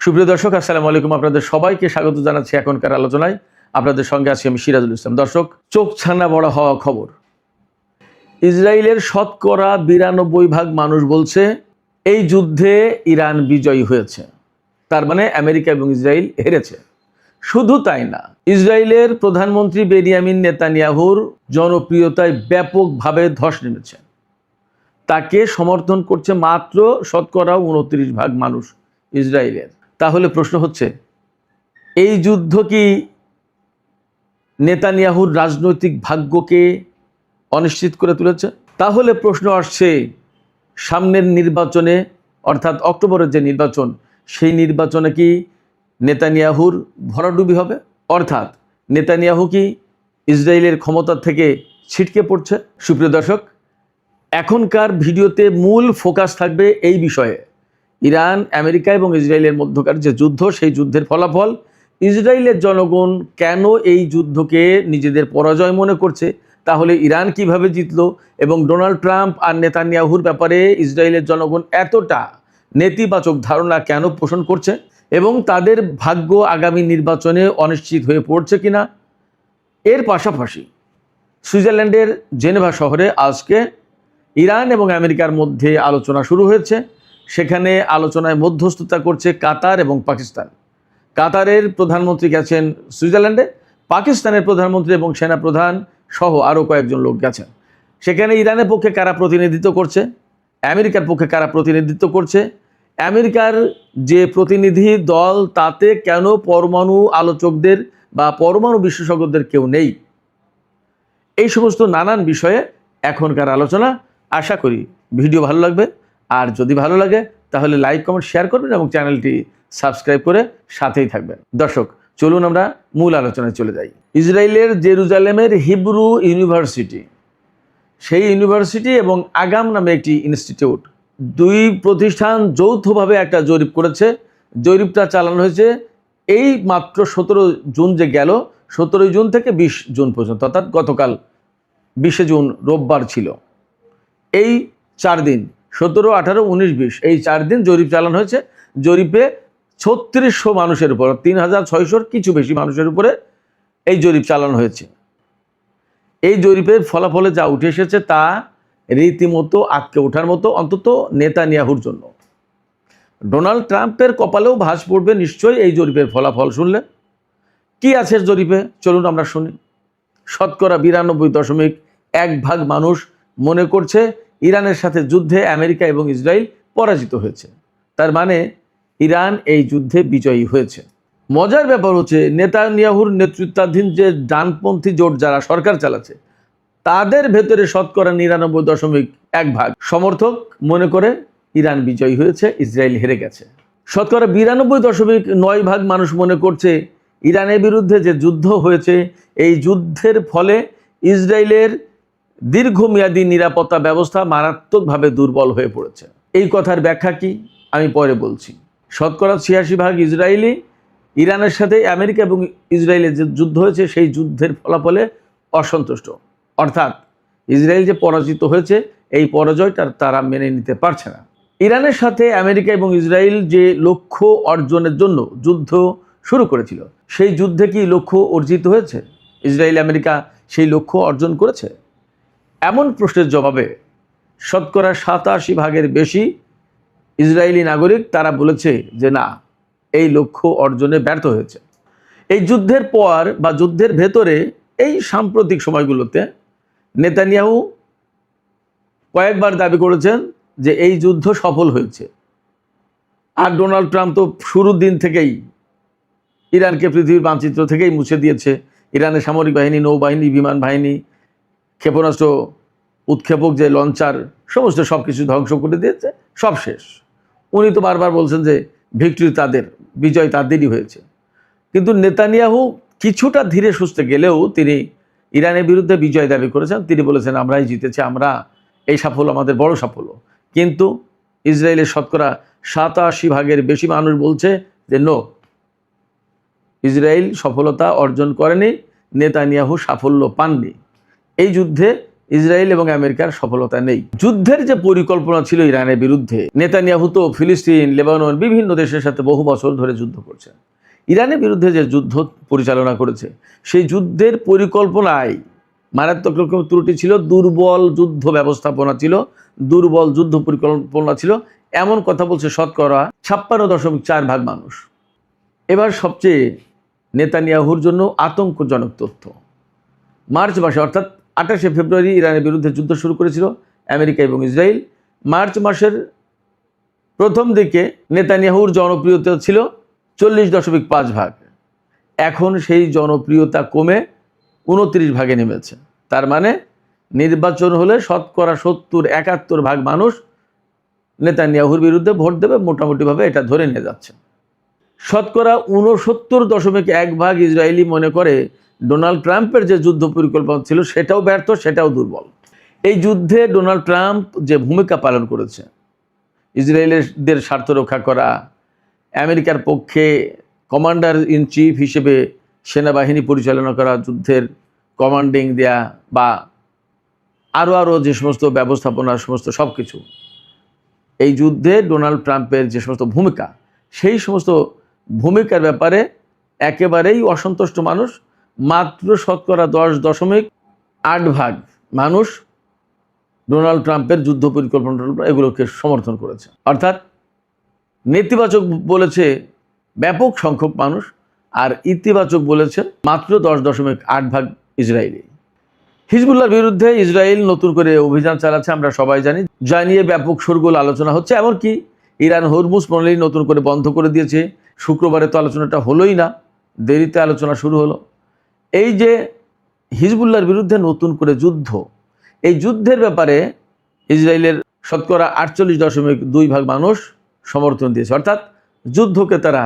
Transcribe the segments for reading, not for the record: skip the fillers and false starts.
সুপ্রিয় দর্শক, আসসালামু আলাইকুম। আপনাদের সবাইকে স্বাগত জানাচ্ছি এখনকার আলোচনায়। আপনাদের সঙ্গে আছি আমি সিরাজুল ইসলাম। দর্শক, চোখ ছানা বড় হওয়া খবর। ইসরায়েলের শতকরা 92% মানুষ বলছে এই যুদ্ধে ইরান বিজয়ী হয়েছে, তার মানে আমেরিকা এবং ইসরায়েল হেরেছে। শুধু তাই না, ইসরায়েলের প্রধানমন্ত্রী বেনিয়ামিন নেতানিয়াহুর জনপ্রিয়তায় ব্যাপকভাবে ধস নেমেছে। তাকে সমর্থন করছে মাত্র শতকরা 29% মানুষ ইসরায়েলের। তাহলে প্রশ্ন হচ্ছে, এই যুদ্ধ কি নেতানিয়াহুর রাজনৈতিক ভাগ্যকে অনিশ্চিত করে তুলেছে? তাহলে প্রশ্ন আসছে, সামনের নির্বাচনে অর্থাৎ অক্টোবরের যে নির্বাচন, সেই নির্বাচনে কি নেতানিয়াহুর ভরাডুবি হবে? অর্থাৎ নেতানিয়াহু কি ইসরায়েলের ক্ষমতা থেকে ছিটকে পড়ছে? সুপ্রিয় দর্শক, এখনকার ভিডিওতে মূল ফোকাস থাকবে এই বিষয়ে। ইরান, আমেরিকা এবং ইসরায়েলের মধ্যকার যে যুদ্ধ, সেই যুদ্ধের ফলাফল, ইসরায়েলের জনগণ কেন এই যুদ্ধকে নিজেদের পরাজয় মনে করছে, তাহলে ইরান কিভাবে জিতলো, এবং ডোনাল্ড ট্রাম্প আর নেতানিয়াহুর ব্যাপারে ইসরায়েলের জনগণ এতটা নেতিবাচক ধারণা কেন পোষণ করছে, এবং তাদের ভাগ্য আগামী নির্বাচনে অনিশ্চিত হয়ে পড়ছে কিনা। এর পাশাপাশি সুইজারল্যান্ডের জেনেভা শহরে আজকে ইরান এবং আমেরিকার মধ্যে আলোচনা শুরু হয়েছে। সেখানে আলোচনায় মধ্যস্থতা করছে কাতার এবং পাকিস্তান। কাতারের প্রধানমন্ত্রী গেছেন সুইজারল্যান্ডে, পাকিস্তানের প্রধানমন্ত্রী এবং সেনাপ্রধান সহ আরও কয়েকজন লোক গেছেন। সেখানে ইরানের পক্ষে কারা প্রতিনিধিত্ব করছে, আমেরিকার পক্ষে কারা প্রতিনিধিত্ব করছে, আমেরিকার যে প্রতিনিধি দল, তাতে কেন পরমাণু আলোচকদের বা পরমাণু বিশেষজ্ঞদের কেউ নেই, এই সমস্ত নানান বিষয়ে এখনকার আলোচনা। আশা করি ভিডিও ভালো লাগবে, আর যদি ভালো লাগে তাহলে লাইক, কমেন্ট, শেয়ার করবেন এবং চ্যানেলটি সাবস্ক্রাইব করে সাথেই থাকবেন। দর্শক, চলুন আমরা মূল আলোচনায় চলে যাই। ইসরায়েলের জেরুজালেমের হিব্রু ইউনিভার্সিটি, সেই ইউনিভার্সিটি এবং আগাম নামে একটি ইনস্টিটিউট, দুই প্রতিষ্ঠান যৌথভাবে একটা জরিপ করেছে। জরিপটা চালানো হয়েছে এই মাত্র 17 জুন যে গেল, 17 জুন থেকে 20 জুন পর্যন্ত, অর্থাৎ গতকাল 20 জুন রোববার ছিল। এই 4 দিন, 17, 18, 19, 20, এই 4 দিন জরিপ চালানো হয়েছে। জরিপে 3600 মানুষের উপর, 3600 কিছু বেশি মানুষের উপরে এই জরিপ চালানো হয়েছে। এই জরিপের ফলাফলে যা উঠে এসেছে তা রীতিমতো আটকে ওঠার মতো, অন্তত নেতানিয়াহুর জন্য। ডোনাল্ড ট্রাম্পের কপালেও ভাঁজ পড়বে নিশ্চয়ই এই জরিপের ফলাফল শুনলে। কি আছে জরিপে, চলুন আমরা শুনি। শতকরা 92.1% মানুষ মনে করছে ইরানের সাথে যুদ্ধে আমেরিকা এবং ইসরায়েল পরাজিত হয়েছে, তার মানে ইরান এই যুদ্ধে বিজয়ী হয়েছে। মজার ব্যাপার হচ্ছে, নেতানিয়াহুর নেতৃত্বাধীন যে ডানপন্থী জোট যারা সরকার চালাচ্ছে, তাদের ভেতরে শতকরা 99.1% সমর্থক মনে করে ইরান বিজয়ী হয়েছে, ইসরায়েল হেরে গেছে। শতকরা 92.9% মানুষ মনে করছে ইরানের বিরুদ্ধে যে যুদ্ধ হয়েছে, এই যুদ্ধের ফলে ইসরায়েলের দীর্ঘমেয়াদী নিরাপত্তা ব্যবস্থা মারাত্মকভাবে দুর্বল হয়ে পড়েছে। এই কথার ব্যাখ্যা কি আমি পরে বলছি। শতকরা 86% ইসরায়েলি ইরানের সাথে আমেরিকা এবং ইসরায়েলের যে যুদ্ধ হয়েছে, সেই যুদ্ধের ফলাফলে অসন্তুষ্ট। অর্থাৎ ইসরায়েল যে পরাজিত হয়েছে, এই পরাজয়টা তারা মেনে নিতে পারছে না। ইরানের সাথে আমেরিকা এবং ইসরায়েল যে লক্ষ্য অর্জনের জন্য যুদ্ধ শুরু করেছিল, সেই যুদ্ধে কি লক্ষ্য অর্জিত হয়েছে? ইসরায়েল আমেরিকা সেই লক্ষ্য অর্জন করেছে? এমন প্রশ্নের জবাবে শতকরা 87% বেশি ইসরায়েলি নাগরিক তারা বলেছে যে না, এই লক্ষ্য অর্জনে ব্যর্থ হয়েছে। এই যুদ্ধের পর বা যুদ্ধের ভেতরে এই সাম্প্রতিক সময়গুলোতে নেতানিয়াহু কয়েকবার দাবি করেছেন যে এই যুদ্ধ সফল হয়েছে। আর ডোনাল্ড ট্রাম্প তো শুরুর দিন থেকেই ইরানকে পৃথিবীর মানচিত্র থেকেই মুছে দিয়েছে। ইরানের সামরিক বাহিনী, নৌবাহিনী, বিমান বাহিনী, ক্ষেপণাস্ত্র, উৎক্ষেপক যে লঞ্চার, সমস্ত সব কিছু ধ্বংস করে দিয়েছে, সব শেষ। উনি তো বারবার বলছেন যে ভিক্টরি তাদের, বিজয় তাদেরই হয়েছে। কিন্তু নেতানিয়াহু কিছুটা ধীরে সুস্থে গেলেও তিনি ইরানের বিরুদ্ধে বিজয় দাবি করেছেন। তিনি বলেছেন আমরাই জিতেছি, আমরা, এই সাফল্য আমাদের বড় সাফল্য। কিন্তু ইসরায়েলের শতকরা 87% বেশি মানুষ বলছে যে নো, ইসরায়েল সফলতা অর্জন করেনি, নেতানিয়াহু সাফল্য পাননি। এই যুদ্ধে ইসরায়েল এবং আমেরিকার সফলতা নেই। যুদ্ধের যে পরিকল্পনা ছিল ইরানের বিরুদ্ধে, নেতানিয়াহু তো ফিলিস্তিন, লেবানন বিভিন্ন দেশের সাথে বহু বছর ধরে যুদ্ধ করছে। ইরানের বিরুদ্ধে যে যুদ্ধ পরিচালনা করেছে, সেই যুদ্ধের পরিকল্পনায় মারাত্মক রকম ত্রুটি ছিল, দুর্বল যুদ্ধ ব্যবস্থাপনা ছিল, দুর্বল যুদ্ধ পরিকল্পনা ছিল, এমন কথা বলছে শতকরা 56.4% মানুষ। এবার সবচেয়ে নেতানিয়াহুর জন্য আতঙ্কজনক তথ্য, মার্চ মাসে অর্থাৎ 28শে ফেব্রুয়ারি ইরানের বিরুদ্ধে যুদ্ধ শুরু করেছিল আমেরিকা এবং ইসরায়েল। মার্চ মাসের প্রথম দিকে নেতানিয়াহুর জনপ্রিয়তা ছিল 40.5%। এখন সেই জনপ্রিয়তা কমে 29% নেমেছে। তার মানে নির্বাচন হলে শতকরা 70-71% মানুষ নেতানিয়াহুর বিরুদ্ধে ভোট দেবে, মোটামুটিভাবে এটা ধরে নিয়ে যাচ্ছে। শতকরা 69.1% ইসরায়েলি মনে করে ডোনাল্ড ট্রাম্পের যে যুদ্ধ পরিকল্পনা ছিল সেটাও ব্যর্থ, সেটাও দুর্বল। এই যুদ্ধে ডোনাল্ড ট্রাম্প যে ভূমিকা পালন করেছে, ইসরায়েলের স্বার্থ রক্ষা করা, আমেরিকার পক্ষে কমান্ডার ইন চিফ হিসেবে সেনাবাহিনী পরিচালনা করা, যুদ্ধের কমান্ডিং দেয়া বা আরও যে সমস্ত ব্যবস্থাপনা সমস্ত সব কিছু, এই যুদ্ধে ডোনাল্ড ট্রাম্পের যে সমস্ত ভূমিকা, সেই সমস্ত ভূমিকার ব্যাপারে একেবারেই অসন্তুষ্ট মানুষ। মাত্র শতকরা 10.8% মানুষ ডোনাল্ড ট্রাম্পের যুদ্ধ পরিকল্পনা এগুলোকে সমর্থন করেছে। অর্থাৎ নেতিবাচক বলেছে ব্যাপক সংখ্যক মানুষ, আর ইতিবাচক বলেছে মাত্র 10.8% ইসরায়েলি। হিজবুল্লাহর বিরুদ্ধে ইসরায়েল নতুন করে অভিযান চালাচ্ছে, আমরা সবাই জানি, যা নিয়ে ব্যাপক শোরগোল আলোচনা হচ্ছে। এমনকি ইরান হরমুজ প্রণালী নতুন করে বন্ধ করে দিয়েছে। শুক্রবারে তো আলোচনাটা হলোই না, দেরিতে আলোচনা শুরু হলো। এই যে হিজবুল্লাহর বিরুদ্ধে নতুন করে যুদ্ধ, এই যুদ্ধের ব্যাপারে ইসরায়েলের শতকরা 48.2% মানুষ সমর্থন দিয়েছে। অর্থাৎ যুদ্ধকে তারা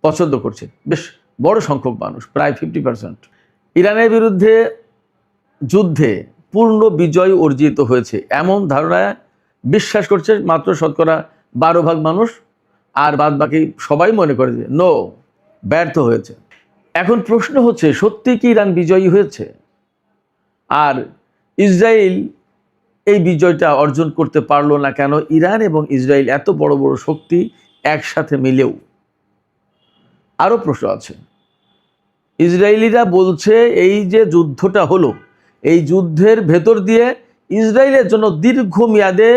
পছন্দ করছে, বেশ বড় সংখ্যক মানুষ, প্রায় 50%। ইরানের বিরুদ্ধে যুদ্ধে পূর্ণ বিজয় অর্জিত হয়েছে এমন ধারণায় বিশ্বাস করছে মাত্র শতকরা 12% মানুষ, আর বাদ বাকি সবাই মনে করে যে নো, ব্যর্থ হয়েছে। এখন প্রশ্ন হচ্ছে, সত্যি কি ইরান বিজয়ী হয়েছে? আর ইসরায়েল এই বিজয়টা অর্জন করতে পারলো না কেন? ইরান এবং ইসরায়েল এত বড় বড় শক্তি একসাথে মিলেও আরও প্রশ্ন আছে। ইসরায়েলিরা বলছে এই যে যুদ্ধটা হলো, এই যুদ্ধের ভেতর দিয়ে ইসরায়েলের জন্য দীর্ঘমেয়াদে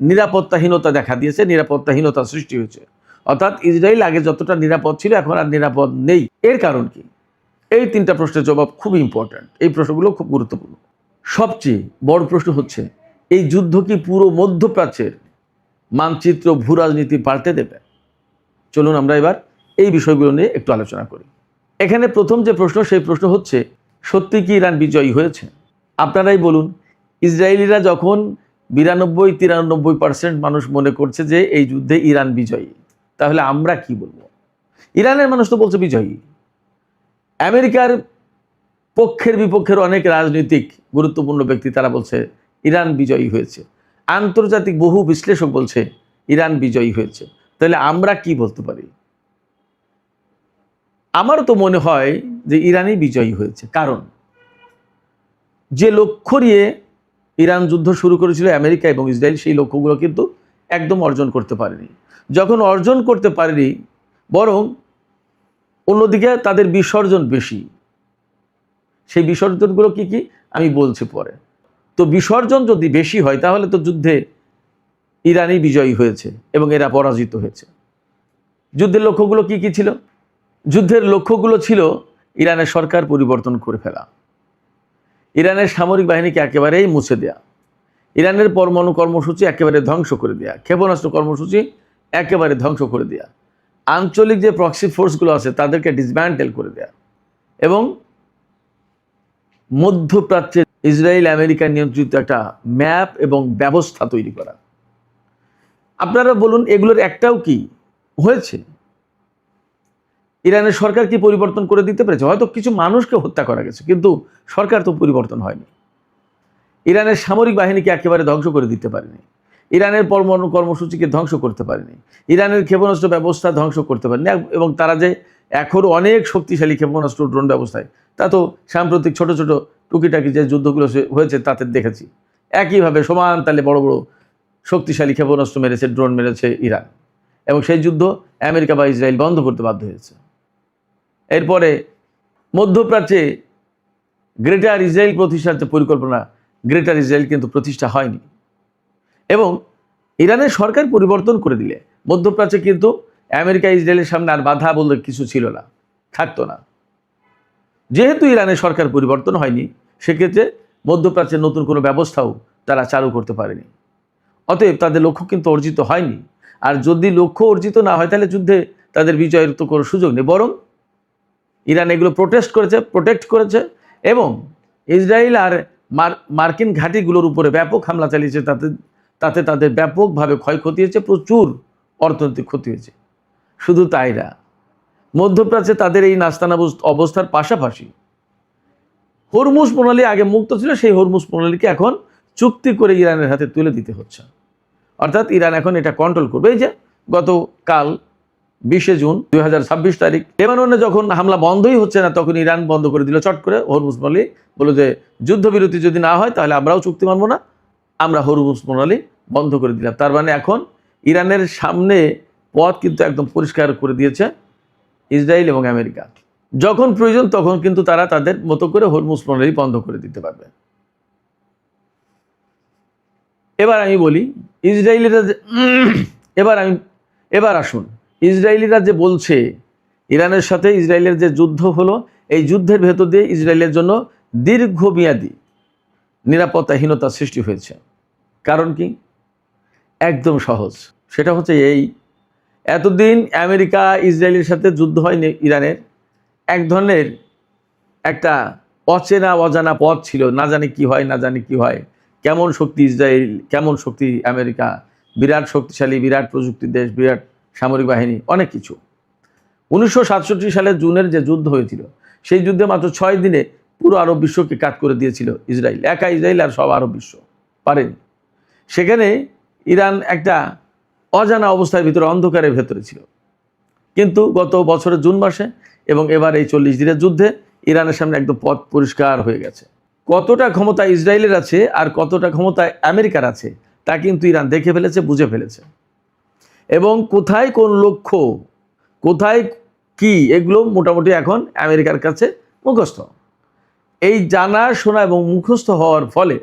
নিরাপত্তাহীনতা দেখা দিয়েছে, নিরাপত্তাহীনতা সৃষ্টি হয়েছে। অর্থাৎ ইসরায়েল আগে যতটা নিরাপদ ছিল এখন আর নিরাপদ নেই। এর কারণ কি? এই 3টা প্রশ্নের জবাব খুব ইম্পর্ট্যান্ট, এই প্রশ্নগুলো খুব গুরুত্বপূর্ণ। সবচেয়ে বড় প্রশ্ন হচ্ছে, এই যুদ্ধ কি পুরো মধ্যপ্রাচ্যের মানচিত্র ভূ রাজনীতি পাল্টে দেবে? চলুন আমরা এবার এই বিষয়গুলো নিয়ে একটু আলোচনা করি। এখানে প্রথম যে প্রশ্ন, সেই প্রশ্ন হচ্ছে, সত্যি কি ইরান বিজয়ী হয়েছে? আপনারাই বলুন। ইসরায়েলিরা যখন 92-93% মানুষ মনে করছে যে এই যুদ্ধে ইরান বিজয়ী, তাহলে আমরা কি বলবো? ইরানের মানুষ তো বলছে বিজয়ী। আমেরিকার পক্ষের বিপক্ষের অনেক রাজনৈতিক গুরুত্বপূর্ণ ব্যক্তি তারা বলছে ইরান বিজয়ী হয়েছে। আন্তর্জাতিক বহু বিশ্লেষক বলছে ইরান বিজয়ী হয়েছে। তাহলে আমরা কি বলতে পারি? আমারও তো মনে হয় যে ইরানই বিজয়ী হয়েছে। কারণ যে লক্ষ্য নিয়ে ইরান যুদ্ধ শুরু করেছিল আমেরিকা এবং ইসরায়েল, সেই লক্ষ্যগুলো কিন্তু একদম অর্জন করতে পারেনি। যখন অর্জন করতে পারেনি, বরং অন্যদিকে তাদের বিসর্জন বেশি। সেই বিসর্জনগুলো কি কি আমি বলছি পরে। তো বিসর্জন যদি বেশি হয়, তাহলে তো যুদ্ধে ইরানই বিজয়ী হয়েছে এবং এরা পরাজিত হয়েছে। যুদ্ধের লক্ষ্যগুলো কি কি ছিল? যুদ্ধের লক্ষ্যগুলো ছিল ইরানের সরকার পরিবর্তন করে ফেলা, ইরানের সামরিক বাহিনীকে একেবারেই মুছে দেয়া, ইরানের পরমাণু কর্মসূচি একেবারে ধ্বংস করে দেয়া, ক্ষেপণাস্ত্র কর্মসূচি একেবারে ধ্বংস করে দেয়া, আঞ্চলিক যে প্রক্সি ফোর্সগুলো আছে তাদেরকে ডিসম্যান্টেল করে দেয়া, এবং মধ্যপ্রাচ্যে ইসরায়েল আমেরিকা নিয়ন্ত্রিত একটা ম্যাপ এবং ব্যবস্থা তৈরি করা। আপনারা বলুন, এগুলোর একটাও কি হয়েছে? ইরানের সরকার কি পরিবর্তন করে দিতে পেরেছে? হয়তো কিছু মানুষকে হত্যা করা গেছে, কিন্তু সরকার তো পরিবর্তন হয়নি। ইরানের সামরিক বাহিনীকে একেবারে ধ্বংস করে দিতে পারেনি, ইরানের পরমাণু কর্মসূচিকে ধ্বংস করতে পারেনি, ইরানের ক্ষেপণাস্ত্র ব্যবস্থা ধ্বংস করতে পারেনি। এবং তারা যে এখনও অনেক শক্তিশালী ক্ষেপণাস্ত্র ড্রোন ব্যবস্থায়, তা তো সাম্প্রতিক ছোট ছোট টুকিটাকি যে যুদ্ধগুলো হয়েছে তাতে দেখেছি একইভাবে সমান তালে বড় বড় শক্তিশালী ক্ষেপণাস্ত্র মেরেছে, ড্রোন মেরেছে ইরান, এবং সেই যুদ্ধ আমেরিকা বা ইসরায়েল বন্ধ করতে বাধ্য হয়েছে। এরপরে মধ্যপ্রাচ্যে গ্রেটার ইসরায়েল প্রতিষ্ঠার যে পরিকল্পনা, গ্রেটার ইসরায়েল কিন্তু প্রতিষ্ঠা হয়নি, এবং ইরানের সরকার পরিবর্তন করে দিলে মধ্যপ্রাচ্যে কিন্তু আমেরিকা ইসরায়েলের সামনে আর বাধা বলতে কিছু ছিল না, থাকতো না। যেহেতু ইরানের সরকার পরিবর্তন হয়নি, সেক্ষেত্রে মধ্যপ্রাচ্যের নতুন কোনো ব্যবস্থাও তারা চালু করতে পারেনি। অতএব তাদের লক্ষ্য কিন্তু অর্জিত হয়নি। আর যদি লক্ষ্য অর্জিত না হয় তাহলে যুদ্ধে তাদের বিজয়ের তো কোনো সুযোগ নেই, বরং ইরান এগুলো প্রোটেক্ট করেছে এবং ইসরায়েল আর মার্কিন ঘাঁটিগুলোর উপরে ব্যাপক হামলা চালিয়েছে। তাতে তাদের ব্যাপকভাবে ক্ষয়ক্ষতি হয়েছে, প্রচুর অর্থনৈতিক ক্ষতি হয়েছে। শুধু তাই না, মধ্যপ্রাচ্যে তাদের এই নাস্তানা অবস্থার পাশাপাশি হরমুজ প্রণালী আগে মুক্ত ছিল, সেই হরমুজ প্রণালীকে এখন চুক্তি করে ইরানের হাতে তুলে দিতে হচ্ছে। অর্থাৎ ইরান এখন এটা কন্ট্রোল করবে। এই যে গতকাল 20 জুন 2026 তারিখ লেবাননে যখন হামলা বন্ধই হচ্ছে না, তখন ইরান বন্ধ করে দিল চট করে হরমুজ প্রণালী, বলল যে যুদ্ধবিরতি যদি না হয় তাহলে আমরাও চুক্তি মানব না, আমরা হরমুজ প্রণালী বন্ধ করে দিলাম। তার মানে এখন ইরানের সামনে পথ কিন্তু একদম পরিষ্কার করে দিয়েছে ইসরায়েল এবং আমেরিকা। যখন প্রয়োজন তখন কিন্তু তারা তাদের মতো করে হরমুজ প্রণালী বন্ধ করে দিতে পারবে। এবার আমি বলি, ইসরায়েলিরা এবার আসুন, ইসরায়েলিরা যে বলছে ইরানের সাথে ইসরায়েলের যে যুদ্ধ হলো, এই যুদ্ধের ভেতর দিয়ে ইসরায়েলের জন্য দীর্ঘমেয়াদী নিরাপত্তাহীনতা সৃষ্টি হয়েছে। কারণ কি? একদম সহজ, সেটা হচ্ছে এই, এতদিন আমেরিকা ইসরায়েলের সাথে যুদ্ধ হয়নি ইরানের, এক ধরনের একটা অজানা পথ ছিল, না জানি কি হয়, না জানি কি হয়, কেমন শক্তি ইসরায়েল, কেমন শক্তি আমেরিকা, বিরাট শক্তিশালী, বিরাট প্রযুক্তির দেশ, বিরাট সামরিক বাহিনী, অনেক কিছু। 1967 সালের জুনের যে যুদ্ধ হয়েছিল, সেই যুদ্ধে মাত্র 6 দিনে পুরো আরব বিশ্বকে কাট করে দিয়েছিল ইসরায়েল, একা ইসরায়েল আর সব আরব বিশ্ব পারেনি। সেখানে ইরান একটা অজানা অবস্থার ভিতরে, অন্ধকারের ভেতরে ছিল। কিন্তু গত বছরের জুন মাসে এবং এবার এই 40 দিনের যুদ্ধে ইরানের সামনে একদম পথ পরিষ্কার হয়ে গেছে। কতটা ক্ষমতা ইসরায়েলের আছে আর কতটা ক্ষমতা আমেরিকার আছে তা কিন্তু ইরান দেখে ফেলেছে, বুঝে ফেলেছে, এবং কোথায় কোন লক্ষ্য, কোথায় কি, এগুলো মোটামুটি এখন আমেরিকার কাছে মুখস্থ। এই জানা শোনা এবং মুখস্থ হওয়ার ফলে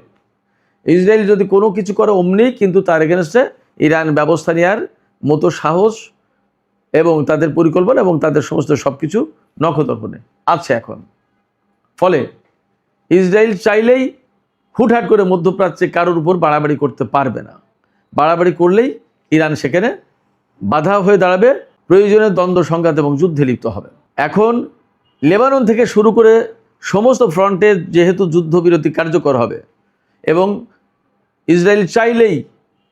ইসরায়েল যদি কোনো কিছু করে অমনি কিন্তু তার এগেনস্টে ইরান ব্যবস্থা নেওয়ার মতো সাহস এবং তাদের পরিকল্পনা এবং তাদের সমস্ত সব কিছু নখদর্পণে আছে এখন। ফলে ইসরায়েল চাইলেই হুটহাট করে মধ্যপ্রাচ্যে কারোর উপর বাড়াবাড়ি করতে পারবে না। বাড়াবাড়ি করলেই ইরান সেখানে বাধা হয়ে দাঁড়াবে, প্রয়োজনে দ্বন্দ্ব সংঘাত এবং যুদ্ধে লিপ্ত হবে। এখন লেবানন থেকে শুরু করে সমস্ত ফ্রন্টে যেহেতু যুদ্ধবিরতি কার্যকর হবে এবং ইসরায়েল চাইলেই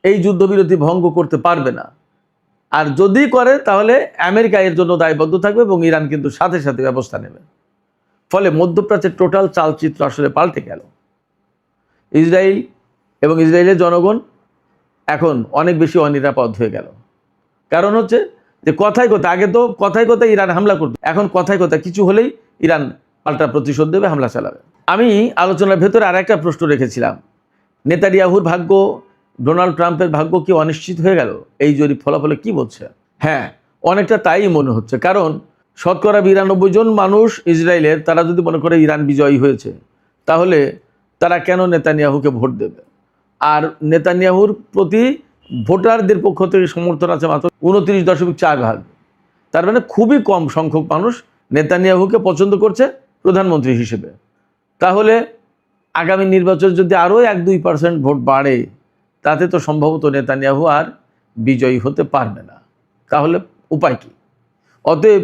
এই যুদ্ধবিরতি ভঙ্গ করতে পারবে না, আর যদি করে তাহলে আমেরিকা এর জন্য দায়বদ্ধ থাকবে এবং ইরান কিন্তু সাথে সাথে ব্যবস্থা নেবে। ফলে মধ্যপ্রাচ্যের টোটাল চালচিত্র আসলে পাল্টে গেল। ইসরায়েল এবং ইসরায়েলের জনগণ এখন অনেক বেশি অনিরাপদ হয়ে গেল। কারণ হচ্ছে যে কথায় কথায়, আগে তো কথায় কথায় ইরান হামলা করত, এখন কথায় কথায় কিছু হলেই ইরান পাল্টা প্রতিশোধ দেবে, হামলা চালাবে। আমি আলোচনার ভেতরে আর একটা প্রশ্ন রেখেছিলাম, নেতানিয়াহুর ভাগ্য, ডোনাল্ড ট্রাম্পের ভাগ্য কি অনিশ্চিত হয়ে গেল এই জরিপ ফলাফলে? কি বলছে? হ্যাঁ, অনেকটা তাই মনে হচ্ছে। কারণ 92% জন মানুষ ইসরায়েলের, তারা যদি মনে করে ইরান বিজয়ী হয়েছে, তাহলে তারা কেন নেতানিয়াহুকে ভোট দেবে? আর নেতানিয়াহুর প্রতি ভোটারদের পক্ষ থেকে সমর্থন আছে মাত্র 29.4%। তার মানে খুবই কম সংখ্যক মানুষ নেতানিয়াহুকে পছন্দ করছে প্রধানমন্ত্রী হিসেবে। তাহলে আগামী নির্বাচন যদি আরও 1-2% ভোট বাড়ে, তাতে তো সম্ভবত নেতানিয়াহু আর বিজয়ী হতে পারবে না। তাহলে উপায় কি? অতএব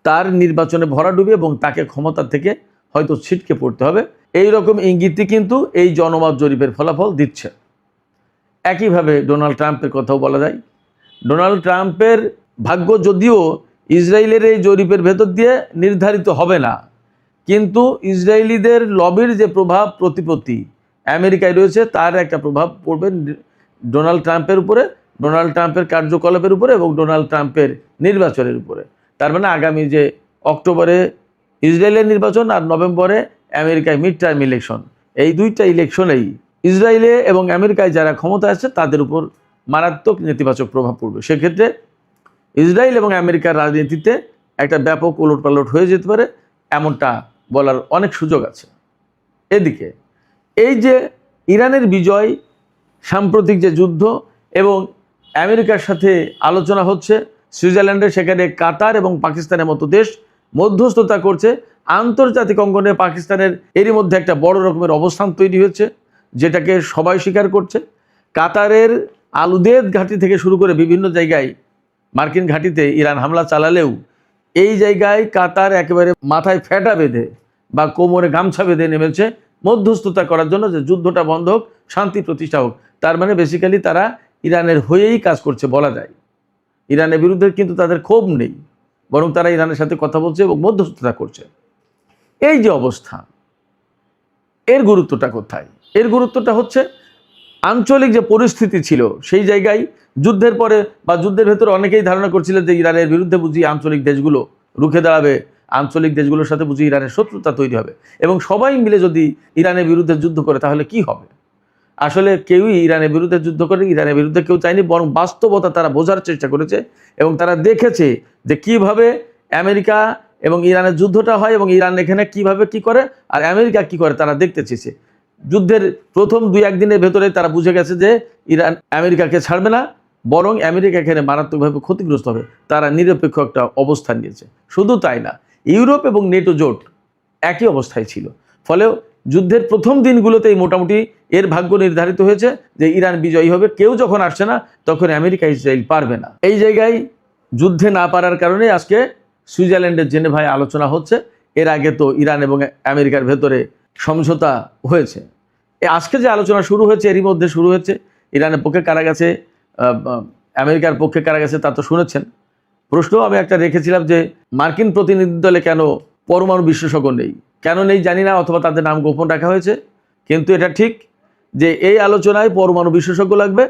তার নির্বাচনে ভরাডুবি এবং তাকে ক্ষমতা থেকে হয়তো ছিটকে পড়তে হবে, এই রকম ইঙ্গিতই কিন্তু এই জনমত জরিপের ফলাফল দিচ্ছে। একইভাবে ডোনাল্ড ট্রাম্পের কথাও বলা যায়। ডোনাল্ড ট্রাম্পের ভাগ্য যদিও ইসরায়েলের এই জরিপের ভেতর দিয়ে নির্ধারিত হবে না, কিন্তু ইসরায়েলিদের লবির যে প্রভাব প্রতিপত্তি আমেরিকায় রয়েছে, তার একটা প্রভাব পড়বে ডোনাল্ড ট্রাম্পের উপরে, ডোনাল্ড ট্রাম্পের কার্যকলাপের উপরে এবং ডোনাল্ড ট্রাম্পের নির্বাচনের উপরে। তার মানে আগামী যে অক্টোবরে ইসরায়েলের নির্বাচন আর নভেম্বরে আমেরিকায় মিড টার্ম ইলেকশন, এই দুইটা ইলেকশনেই ইসরায়েলে এবং আমেরিকায় যারা ক্ষমতা আছে তাদের উপর মারাত্মক নেতিবাচক প্রভাব পড়বে। সেক্ষেত্রে ইসরায়েল এবং আমেরিকার রাজনীতিতে একটা ব্যাপক ওলটপালট হয়ে যেতে পারে, এমনটা বলার অনেক সুযোগ আছে। এদিকে এই যে ইরানের বিজয়, সাম্প্রতিক যে যুদ্ধ এবং আমেরিকার সাথে আলোচনা হচ্ছে সুইজারল্যান্ডে, সেখানে কাতার এবং পাকিস্তানের মতো দেশ মধ্যস্থতা করছে। আন্তর্জাতিক অঙ্গনে পাকিস্তানের এরই মধ্যে একটা বড় রকমের অবস্থান তৈরি হয়েছে, যেটাকে সবাই স্বীকার করছে। কাতারের আলুদেদ ঘাঁটি থেকে শুরু করে বিভিন্ন জায়গায় মার্কিন ঘাঁটিতে ইরান হামলা চালালেও এই জায়গায় কাতার একেবারে মাথায় ফেটা বেঁধে বা কোমরে গামছা বেঁধে নেমেছে মধ্যস্থতা করার জন্য, যে যুদ্ধটা বন্ধ হোক, শান্তি প্রতিষ্ঠা হোক। তার মানে বেসিক্যালি তারা ইরানের হয়েই কাজ করছে বলা যায়। ইরানের বিরুদ্ধে কিন্তু তাদের ক্ষোভ নেই, বরং তারা ইরানের সাথে কথা বলছে এবং মধ্যস্থতা করছে। এই যে অবস্থা, এর গুরুত্বটা কোথায়? এর গুরুত্বটা হচ্ছে আঞ্চলিক যে পরিস্থিতি ছিল সেই জায়গায় যুদ্ধের পরে বা যুদ্ধের ভেতরে অনেকেই ধারণা করছিলেন যে ইরানের বিরুদ্ধে বুঝি আঞ্চলিক দেশগুলো রুখে দাঁড়াবে, আঞ্চলিক দেশগুলোর সাথে বুঝি ইরানের শত্রুতা তৈরি হবে এবং সবাই মিলে যদি ইরানের বিরুদ্ধে যুদ্ধ করে তাহলে কি হবে। আসলে কেউই ইরানের বিরুদ্ধে যুদ্ধ করে, ইরানের বিরুদ্ধে কেউ চায়নি, বরং বাস্তবতা তারা বোঝার চেষ্টা করেছে এবং তারা দেখেছে যে কিভাবে আমেরিকা এবং ইরানের যুদ্ধটা হয় এবং ইরান এখানে কিভাবে কি করে আর আমেরিকা কি করে তারা দেখতে চেয়েছে। যুদ্ধের প্রথম 2-1 দিনের ভেতরে তারা বুঝে গেছে যে ইরান আমেরিকাকে ছাড়বে না, বরং আমেরিকা এখানে মারাত্মকভাবে ক্ষতিগ্রস্ত হবে। তারা নিরপেক্ষ একটা অবস্থান নিয়েছে। শুধু তাই না, ইউরোপ এবং নেটো জোট একই অবস্থায় ছিল। ফলে যুদ্ধের প্রথম দিনগুলোতেই মোটামুটি এর ভাগ্য নির্ধারিত হয়েছে যে ইরান বিজয়ী হবে। কেউ যখন আসছে না তখন আমেরিকা ইসরায়েল পারবে না। এই জায়গায় যুদ্ধে না পারার কারণে আজকে সুইজারল্যান্ডের জেনেভায় আলোচনা হচ্ছে। এর আগে তো ইরান এবং আমেরিকার ভেতরে সমঝোতা হয়েছে। আজকে যে আলোচনা শুরু হয়েছে এরই মধ্যে শুরু হয়েছে ইরানের পক্ষে কারা গেছে, আমেরিকার পক্ষে কারা গেছে তা তো শুনেছেন। প্রশ্ন আমি একটা রেখেছিলাম যে মার্কিন প্রতিনিধি দলে কেন পরমাণু বিশেষজ্ঞ নেই, কেন নেই জানি না, অথবা তাদের নাম গোপন রাখা হয়েছে। কিন্তু এটা ঠিক যে এই আলোচনায় পরমাণু বিশেষজ্ঞ লাগবে,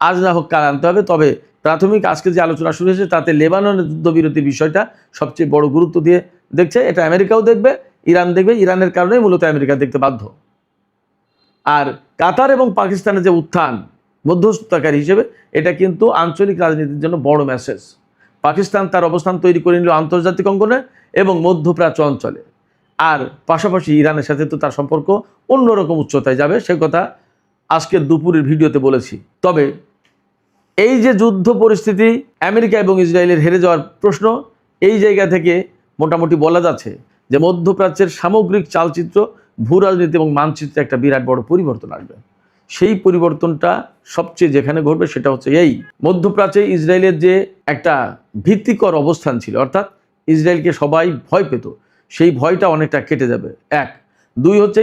আজ না হোক কাল আনতে হবে। তবে প্রাথমিক আজকে যে আলোচনা শুরু হয়েছে তাতে লেবাননের যুদ্ধবিরতি বিষয়টা সবচেয়ে বড় গুরুত্ব দিয়ে দেখছে। এটা আমেরিকাও দেখবে, ইরান দেখবে। ইরানের কারণেই মূলত আমেরিকা দেখতে বাধ্য। আর কাতার এবং পাকিস্তানের যে উত্থান মধ্যস্থতাকারী হিসেবে, এটা কিন্তু আঞ্চলিক রাজনীতির জন্য বড় মেসেজ। পাকিস্তান তার অবস্থান তৈরি করে নিল আন্তর্জাতিক অঙ্গনে এবং মধ্যপ্রাচ্য অঞ্চলে। আর পাশাপাশি ইরানের সাথে তো তার সম্পর্ক অন্যরকম উচ্চতায় যাবে, সে কথা আজকের দুপুরের ভিডিওতে বলেছি। তবে এই যে যুদ্ধ পরিস্থিতি, আমেরিকা এবং ইসরায়েলের হেরে যাওয়ার প্রশ্ন, এই জায়গা থেকে মোটামুটি বলা যাচ্ছে যে মধ্যপ্রাচ্যের সামগ্রিক চালচিত্র, ভূ রাজনীতি এবং মানচিত্রে একটা বিরাট বড় পরিবর্তন আসবে। সেই পরিবর্তনটা সবচেয়ে যেখানে ঘটবে সেটা হচ্ছে এই মধ্যপ্রাচ্যে ইসরায়েলের যে একটা ভীতিকর অবস্থান ছিল, অর্থাৎ ইসরায়েলকে সবাই ভয় পেত, সেই ভয়টা অনেকটা কেটে যাবে। 1, 2 হচ্ছে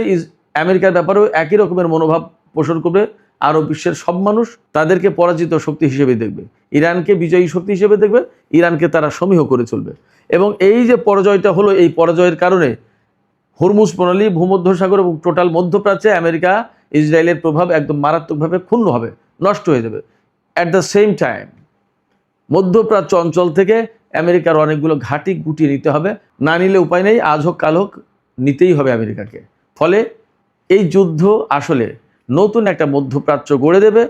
আমেরিকার ব্যাপারেও একই রকমের মনোভাব পোষণ করবে। আরও বিশ্বের সব মানুষ তাদেরকে পরাজিত শক্তি হিসেবে দেখবে, ইরানকে বিজয়ী শক্তি হিসেবে দেখবে, ইরানকে তারা সমীহ করে চলবে। এবং এই যে পরাজয়টা হলো, এই পরাজয়ের কারণে হরমুজ প্রণালী, ভূমধ্যসাগর এবং টোটাল মধ্যপ্রাচ্যে আমেরিকা ইসরায়েলের প্রভাব একদম মারাত্মকভাবে ক্ষুণ্ণ হবে, নষ্ট হয়ে যাবে। অ্যাট দ্য সেম টাইম মধ্যপ্রাচ্য অঞ্চল থেকে আমেরিকার অনেকগুলো ঘাঁটি গুটিয়ে নিতে হবে, না নিলে উপায় নেই, আজ হোক কাল হোক নিতেই হবে আমেরিকাকে। ফলে এই যুদ্ধ আসলে নতুন একটা মধ্যপ্রাচ্য গড়ে দেবে,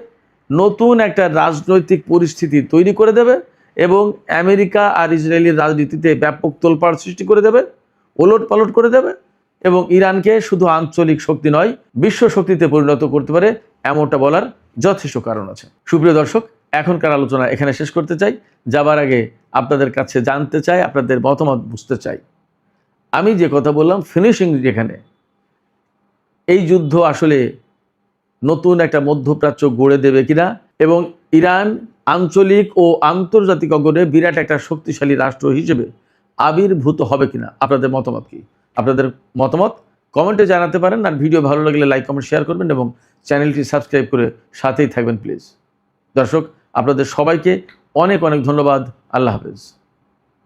নতুন একটা রাজনৈতিক পরিস্থিতি তৈরি করে দেবে এবং আমেরিকা আর ইসরায়েলের রাজনীতিতে ব্যাপক তোলপাড় সৃষ্টি করে দেবে, ওলট পালট করে দেবে এবং ইরানকে শুধু আঞ্চলিক শক্তি নয়, বিশ্ব শক্তিতে পরিণত করতে পারে, এমনটা বলার যথেষ্ট কারণ আছে। সুপ্রিয় দর্শক, এখনকার আলোচনা এখানে শেষ করতে চাই। যাবার আগে আপনাদের কাছে জানতে চাই, আপনাদের মতামত বুঝতে চাই। আমি যে কথা বললাম ফিনিশিং, যেখানে এই যুদ্ধ আসলে নতুন একটা মধ্যপ্রাচ্য গড়ে দেবে কিনা এবং ইরান আঞ্চলিক ও আন্তর্জাতিক অঙ্গনে বিরাট একটা শক্তিশালী রাষ্ট্র হিসেবে আবির্ভূত হবে কিনা, আপনাদের মতামত কি? আপনাদের মতামত কমেন্টে জানাতে পারেন। আর ভিডিও ভালো লাগলে লাইক, কমেন্ট, শেয়ার করবেন এবং চ্যানেলটি সাবস্ক্রাইব করে সাথেই থাকবেন প্লিজ। দর্শক, আপনাদের সবাইকে অনেক অনেক ধন্যবাদ। আল্লাহ হাফেজ।